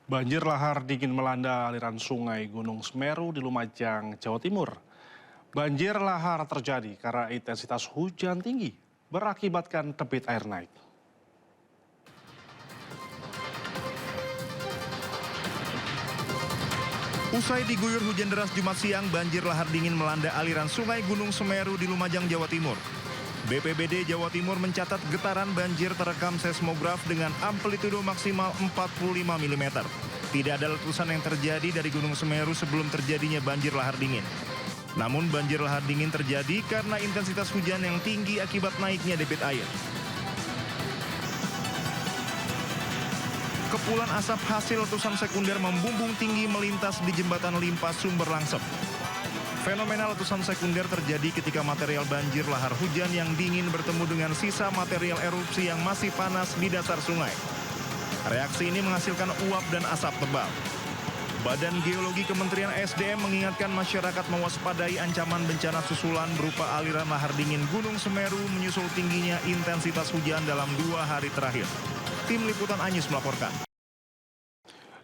Banjir lahar dingin melanda aliran sungai Gunung Semeru di Lumajang, Jawa Timur. Banjir lahar terjadi karena intensitas hujan tinggi berakibatkan debit air naik. Usai diguyur hujan deras Jumat siang, banjir lahar dingin melanda aliran sungai Gunung Semeru di Lumajang, Jawa Timur. BPBD Jawa Timur mencatat getaran banjir terekam seismograf dengan amplitudo maksimal 45 mm. Tidak ada letusan yang terjadi dari Gunung Semeru sebelum terjadinya banjir lahar dingin. Namun banjir lahar dingin terjadi karena intensitas hujan yang tinggi akibat naiknya debit air. Kepulan asap hasil letusan sekunder membumbung tinggi melintas di jembatan Limpas Sumber Langsep. Fenomena letusan sekunder terjadi ketika material banjir lahar hujan yang dingin bertemu dengan sisa material erupsi yang masih panas di dasar sungai. Reaksi ini menghasilkan uap dan asap tebal. Badan Geologi Kementerian SDM mengingatkan masyarakat mewaspadai ancaman bencana susulan berupa aliran lahar dingin Gunung Semeru menyusul tingginya intensitas hujan dalam 2 hari terakhir. Tim Liputan Anyus melaporkan.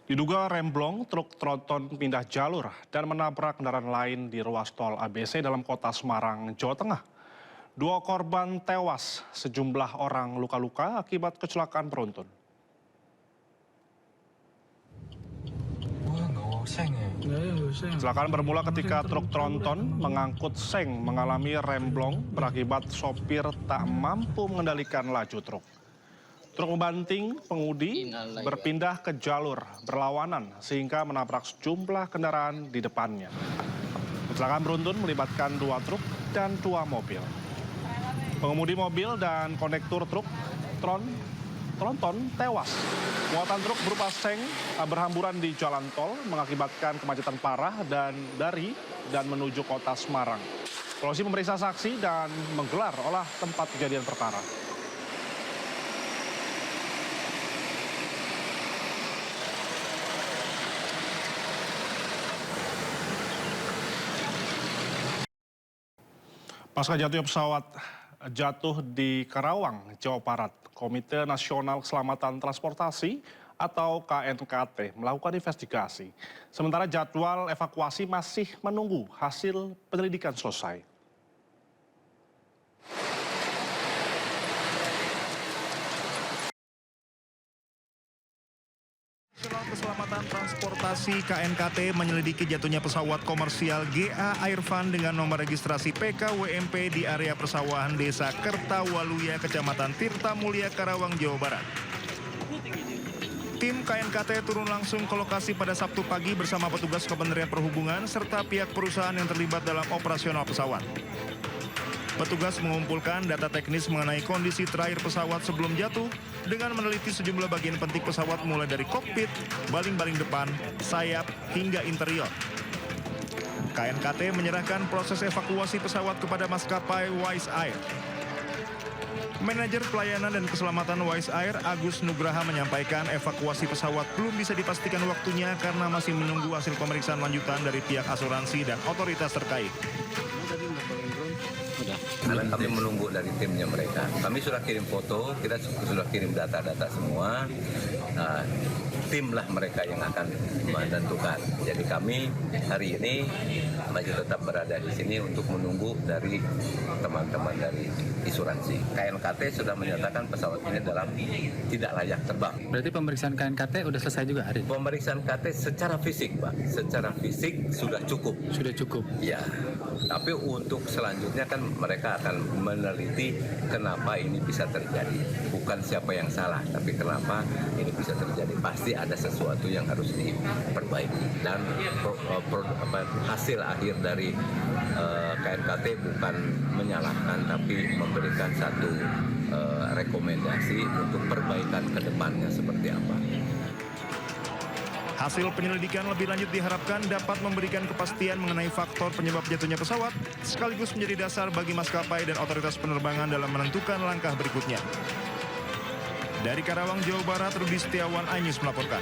Diduga remblong, truk tronton pindah jalur dan menabrak kendaraan lain di ruas tol ABC dalam kota Semarang, Jawa Tengah. 2 korban tewas, sejumlah orang luka-luka akibat kecelakaan beruntun. Kecelakaan bermula ketika truk tronton mengangkut seng mengalami remblong berakibat sopir tak mampu mengendalikan laju truk. Truk membanting pengemudi berpindah ke jalur berlawanan sehingga menabrak sejumlah kendaraan di depannya. Kecelakaan beruntun melibatkan 2 truk dan 2 mobil. Pengemudi mobil dan kondektur truk tronton tewas. Muatan truk berupa seng berhamburan di jalan tol mengakibatkan kemacetan parah dari dan menuju kota Semarang. Polisi memeriksa saksi dan menggelar olah tempat kejadian perkara. Pasca jatuhnya pesawat jatuh di Karawang, Jawa Barat, Komite Nasional Keselamatan Transportasi atau KNKT melakukan investigasi. Sementara jadwal evakuasi masih menunggu hasil penyelidikan selesai. Nasional Keselamatan Transportasi KNKT menyelidiki jatuhnya pesawat komersial GA Airfan dengan nomor registrasi PKWMP di area persawahan Desa Kertawaluya, Kecamatan Tirta Mulia, Karawang, Jawa Barat. Tim KNKT turun langsung ke lokasi pada Sabtu pagi bersama petugas Kementerian Perhubungan serta pihak perusahaan yang terlibat dalam operasional pesawat. Petugas mengumpulkan data teknis mengenai kondisi terakhir pesawat sebelum jatuh dengan meneliti sejumlah bagian penting pesawat mulai dari kokpit, baling-baling depan, sayap, hingga interior. KNKT menyerahkan proses evakuasi pesawat kepada maskapai Wise Air. Manajer Pelayanan dan Keselamatan Wise Air, Agus Nugraha, menyampaikan evakuasi pesawat belum bisa dipastikan waktunya karena masih menunggu hasil pemeriksaan lanjutan dari pihak asuransi dan otoritas terkait. Karena kami menunggu dari timnya mereka. Kami sudah kirim foto, kita sudah kirim data-data semua. Nah, timlah mereka yang akan menentukan. Jadi kami hari ini masih tetap berada di sini untuk menunggu dari teman-teman dari asuransi. KNKT sudah menyatakan pesawat ini dalam tidak layak terbang. Berarti pemeriksaan KNKT sudah selesai juga hari ini? Pemeriksaan KT secara fisik, Pak. Secara fisik sudah cukup. Sudah cukup? Ya, tapi untuk selanjutnya kan mereka akan meneliti kenapa ini bisa terjadi. Bukan siapa yang salah, tapi kenapa ini bisa terjadi. Pasti ada sesuatu yang harus diperbaiki. Dan hasil akhir dari KNKT bukan menyalahkan, tapi memberikan satu rekomendasi untuk perbaikan ke depannya seperti apa. Hasil penyelidikan lebih lanjut diharapkan dapat memberikan kepastian mengenai faktor penyebab jatuhnya pesawat, sekaligus menjadi dasar bagi maskapai dan otoritas penerbangan dalam menentukan langkah berikutnya. Dari Karawang, Jawa Barat, Rudi Setiawan, Anyus melaporkan.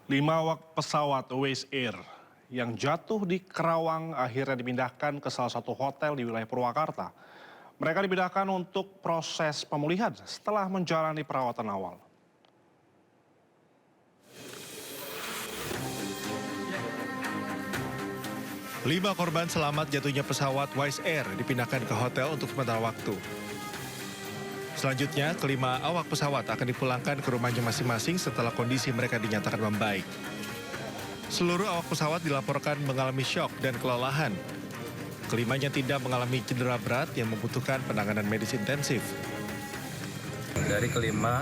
5 awak pesawat Wise Air yang jatuh di Karawang akhirnya dipindahkan ke salah satu hotel di wilayah Purwakarta. Mereka dipindahkan untuk proses pemulihan setelah menjalani perawatan awal. 5 korban selamat jatuhnya pesawat Wise Air dipindahkan ke hotel untuk sementara waktu. Selanjutnya, kelima awak pesawat akan dipulangkan ke rumahnya masing-masing setelah kondisi mereka dinyatakan membaik. Seluruh awak pesawat dilaporkan mengalami syok dan kelelahan. Kelimanya tidak mengalami cedera berat yang membutuhkan penanganan medis intensif. Dari kelima,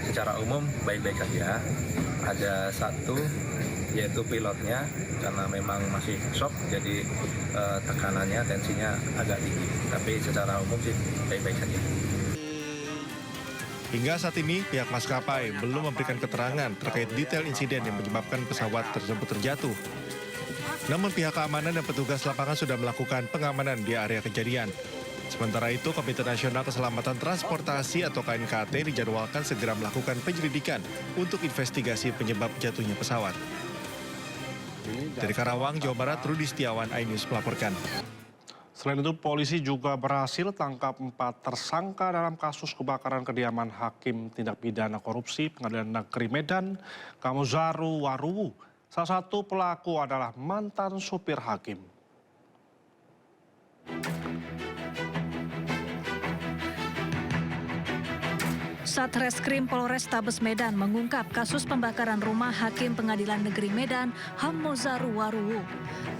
secara umum baik-baik saja. Ada satu, yaitu pilotnya, karena memang masih shock, jadi tekanannya, tensinya agak tinggi. Tapi secara umum sih baik-baik saja. Hingga saat ini, pihak maskapai belum memberikan keterangan terkait detail insiden yang menyebabkan pesawat tersebut terjatuh. Namun pihak keamanan dan petugas lapangan sudah melakukan pengamanan di area kejadian. Sementara itu, Komite Nasional Keselamatan Transportasi atau KNKT dijadwalkan segera melakukan penyelidikan untuk investigasi penyebab jatuhnya pesawat. Dari Karawang, Jawa Barat, Rudi Setiawan, iNews melaporkan. Selain itu, polisi juga berhasil tangkap 4 tersangka dalam kasus kebakaran kediaman Hakim Tindak Pidana Korupsi Pengadilan Negeri Medan, Kamozaru Waruwu. Salah satu pelaku adalah mantan supir Hakim. Satreskrim Polrestabes Medan mengungkap kasus pembakaran rumah Hakim Pengadilan Negeri Medan, Kamozaru Waruwu.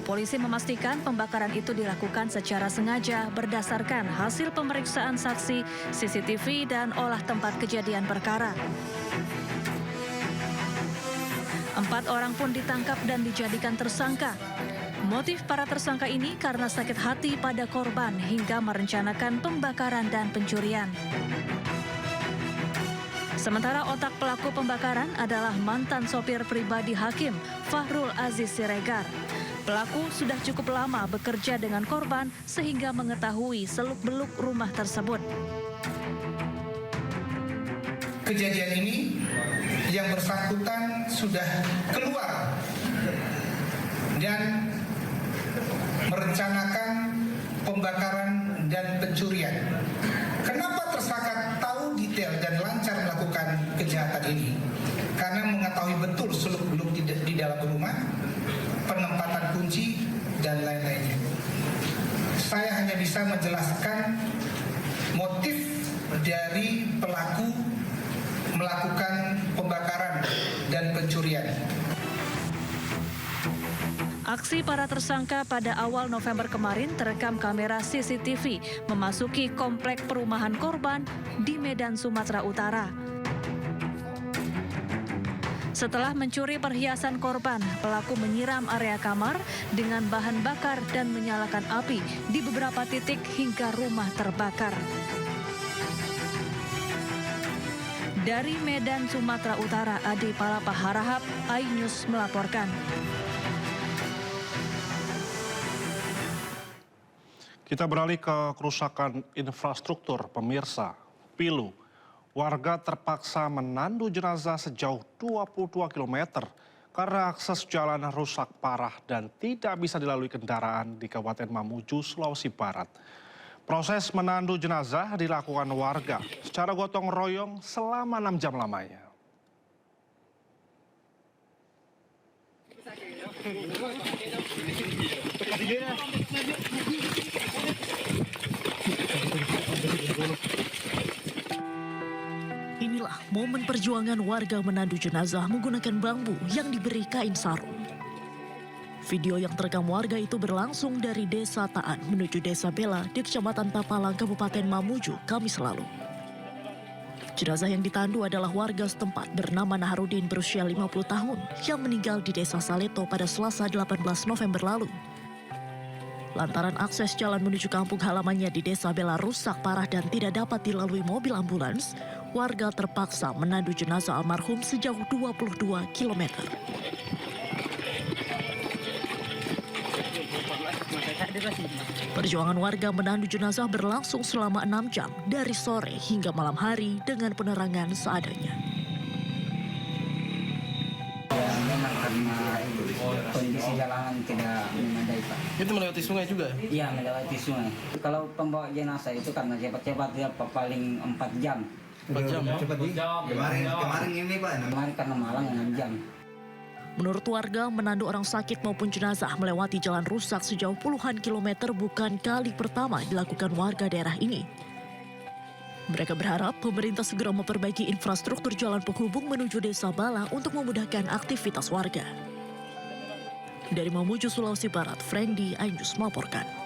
Polisi memastikan pembakaran itu dilakukan secara sengaja berdasarkan hasil pemeriksaan saksi, CCTV, dan olah tempat kejadian perkara. 4 orang pun ditangkap dan dijadikan tersangka. Motif para tersangka ini karena sakit hati pada korban hingga merencanakan pembakaran dan pencurian. Sementara otak pelaku pembakaran adalah mantan sopir pribadi Hakim, Fahrul Aziz Siregar. Pelaku sudah cukup lama bekerja dengan korban sehingga mengetahui seluk-beluk rumah tersebut. Kejadian ini yang bersangkutan sudah keluar dan merencanakan pembakaran dan pencurian. Kenapa tersangka tahu detail dan lancar melakukan kejahatan ini? Karena mengetahui betul seluk-beluk di dalam rumah, penempatan kunci, dan lain-lainnya. Saya hanya bisa menjelaskan motif dari pelaku melakukan pembakaran dan pencurian. Aksi para tersangka pada awal November kemarin terekam kamera CCTV memasuki komplek perumahan korban di Medan, Sumatera Utara. Setelah mencuri perhiasan korban, pelaku menyiram area kamar dengan bahan bakar dan menyalakan api di beberapa titik hingga rumah terbakar. Dari Medan, Sumatera Utara, Adi Palapa Harahap, iNews melaporkan. Kita beralih ke kerusakan infrastruktur, pemirsa. Pilu, warga terpaksa menandu jenazah sejauh 22 km karena akses jalan rusak parah dan tidak bisa dilalui kendaraan di Kabupaten Mamuju, Sulawesi Barat. Proses menandu jenazah dilakukan warga secara gotong royong selama 6 jam lamanya. Inilah momen perjuangan warga menandu jenazah menggunakan bambu yang diberi kain sarung. Video yang terekam warga itu berlangsung dari Desa Taan menuju Desa Bela di Kecamatan Tapalang, Kabupaten Mamuju, Kamis lalu. Jenazah yang ditandu adalah warga setempat bernama Naharudin berusia 50 tahun yang meninggal di Desa Saleto pada Selasa 18 November lalu. Lantaran akses jalan menuju kampung halamannya di Desa Bela rusak parah dan tidak dapat dilalui mobil ambulans, warga terpaksa menandu jenazah almarhum sejauh 22 km. Perjuangan warga menandu jenazah berlangsung selama 6 jam dari sore hingga malam hari dengan penerangan seadanya. Ya, memang karena kondisi jalanan tidak memadai, Pak. Itu melewati sungai juga? Iya, melewati sungai. Kalau pembawa jenazah itu karena cepat-cepat ya paling 4 jam. 4 jam? Cepat di? Kemarin ini Pak? Kemarin karena malang 6 jam. Menurut warga, menandu orang sakit maupun jenazah melewati jalan rusak sejauh puluhan kilometer bukan kali pertama dilakukan warga daerah ini. Mereka berharap pemerintah segera memperbaiki infrastruktur jalan penghubung menuju Desa Bala untuk memudahkan aktivitas warga. Dari Mamuju, Sulawesi Barat, Friendly Ainus melaporkan.